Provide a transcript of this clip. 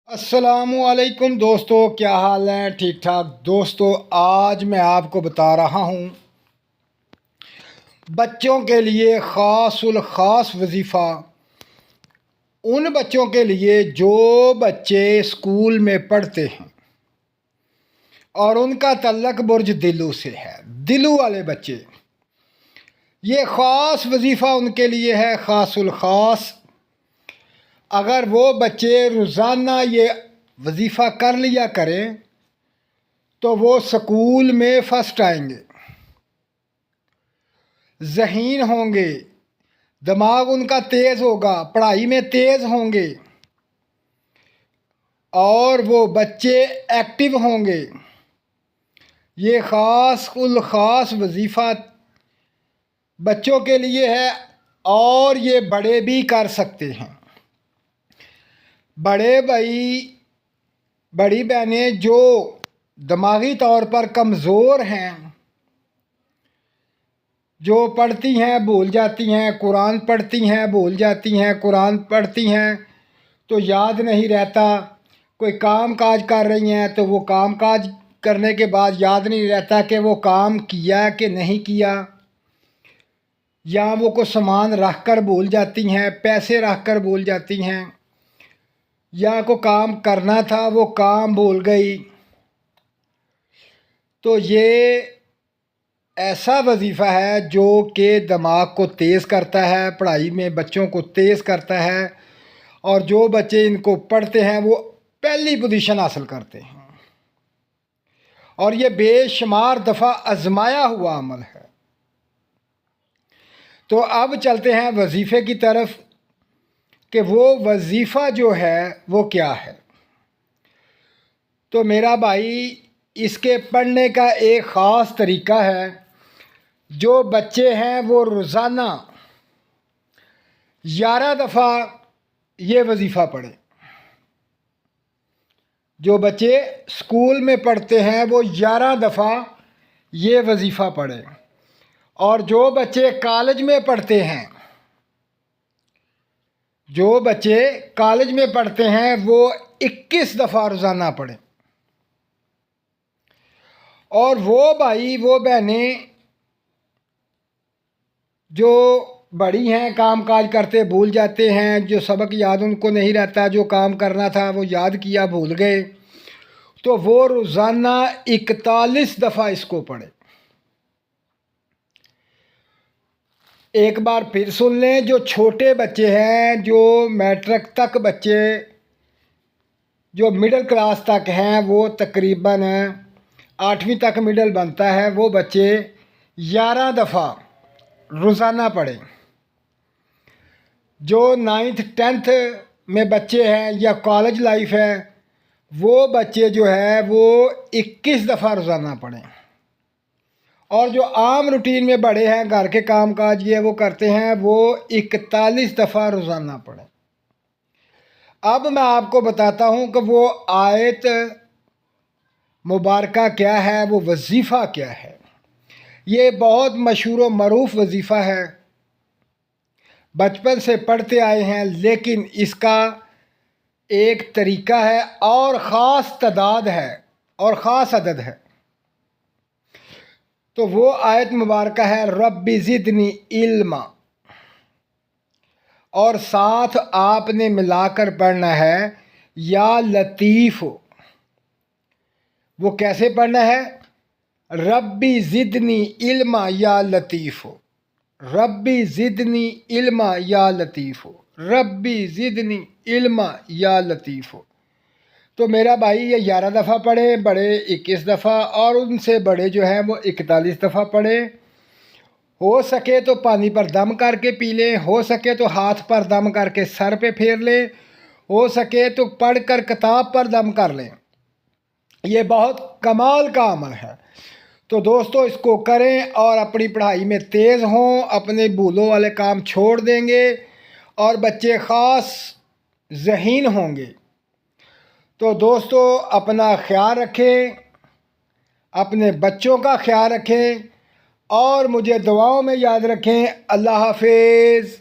السلام علیکم دوستو، کیا حال ہیں؟ ٹھیک ٹھاک دوستو، آج میں آپ کو بتا رہا ہوں بچوں کے لیے خاص الخاص وظیفہ، ان بچوں کے لیے جو بچے اسکول میں پڑھتے ہیں اور ان کا تعلق برج دلو سے ہے، دلو والے بچے، یہ خاص وظیفہ ان کے لیے ہے، خاص الخاص۔ اگر وہ بچے روزانہ یہ وظیفہ کر لیا کریں تو وہ سکول میں فرسٹ آئیں گے، ذہین ہوں گے، دماغ ان کا تیز ہوگا، پڑھائی میں تیز ہوں گے اور وہ بچے ایکٹیو ہوں گے۔ یہ خاص الخاص وظیفہ بچوں کے لیے ہے اور یہ بڑے بھی کر سکتے ہیں۔ بڑے بھائی بڑی بہنیں جو دماغی طور پر کمزور ہیں، جو پڑھتی ہیں بھول جاتی ہیں، قرآن پڑھتی ہیں بھول جاتی ہیں، قرآن پڑھتی ہیں تو یاد نہیں رہتا، کوئی کام کاج کر رہی ہیں تو وہ کام کاج کرنے کے بعد یاد نہیں رہتا کہ وہ کام کیا کہ نہیں کیا، یا وہ کو سامان رکھ کر بھول جاتی ہیں، پیسے رکھ کر بھول جاتی ہیں، یا کو کام کرنا تھا وہ کام بھول گئی۔ تو یہ ایسا وظیفہ ہے جو کہ دماغ کو تیز کرتا ہے، پڑھائی میں بچوں کو تیز کرتا ہے، اور جو بچے ان کو پڑھتے ہیں وہ پہلی پوزیشن حاصل کرتے ہیں، اور یہ بے شمار دفعہ آزمایا ہوا عمل ہے۔ تو اب چلتے ہیں وظیفے کی طرف کہ وہ وظیفہ جو ہے وہ کیا ہے۔ تو میرا بھائی، اس کے پڑھنے کا ایک خاص طریقہ ہے۔ جو بچے ہیں وہ روزانہ 11 دفعہ یہ وظیفہ پڑھیں۔ جو بچے اسکول میں پڑھتے ہیں وہ 11 دفعہ یہ وظیفہ پڑھیں، اور جو بچے کالج میں پڑھتے ہیں، جو بچے کالج میں پڑھتے ہیں وہ 21 دفعہ روزانہ پڑھیں۔ اور وہ بھائی وہ بہنیں جو بڑی ہیں، کام کاج کرتے بھول جاتے ہیں، جو سبق یاد ان کو نہیں رہتا، جو کام کرنا تھا وہ یاد کیا بھول گئے، تو وہ روزانہ 41 دفعہ اس کو پڑھیں۔ ایک بار پھر سن لیں، جو چھوٹے بچے ہیں، جو میٹرک تک بچے، جو مڈل کلاس تک ہیں، وہ تقریباً 8ویں تک مڈل بنتا ہے، وہ بچے 11 دفعہ روزانہ پڑھیں۔ جو 9th 10th میں بچے ہیں یا کالج لائف ہے، وہ بچے جو ہے وہ 21 دفعہ روزانہ پڑھیں۔ اور جو عام روٹین میں بڑے ہیں، گھر کے کام کاج یہ وہ کرتے ہیں، وہ 41 دفعہ روزانہ پڑھیں۔ اب میں آپ کو بتاتا ہوں کہ وہ آیت مبارکہ کیا ہے، وہ وظیفہ کیا ہے۔ یہ بہت مشہور و معروف وظیفہ ہے، بچپن سے پڑھتے آئے ہیں، لیکن اس کا ایک طریقہ ہے اور خاص تعداد ہے اور خاص عدد ہے۔ تو وہ آیت مبارکہ ہے رب زدنی علما، اور ساتھ آپ نے ملا کر پڑھنا ہے یا لطیف۔ وہ کیسے پڑھنا ہے؟ ربی زدنی علما یا لطیف، ربی زدنی علما یا لطیف، ربی زدنی علما یا لطیف۔ تو میرا بھائی یہ 11 دفعہ پڑھے، بڑے 21 دفعہ، اور ان سے بڑے جو ہیں وہ 41 دفعہ پڑھے۔ ہو سکے تو پانی پر دم کر کے پی لیں، ہو سکے تو ہاتھ پر دم کر کے سر پہ پھیر لیں، ہو سکے تو پڑھ کر کتاب پر دم کر لیں۔ یہ بہت کمال کا عمل ہے۔ تو دوستو اس کو کریں اور اپنی پڑھائی میں تیز ہوں، اپنے بھولوں والے کام چھوڑ دیں گے اور بچے خاص ذہین ہوں گے۔ تو دوستو اپنا خیال رکھیں، اپنے بچوں کا خیال رکھیں، اور مجھے دعاؤں میں یاد رکھیں۔ اللہ حافظ۔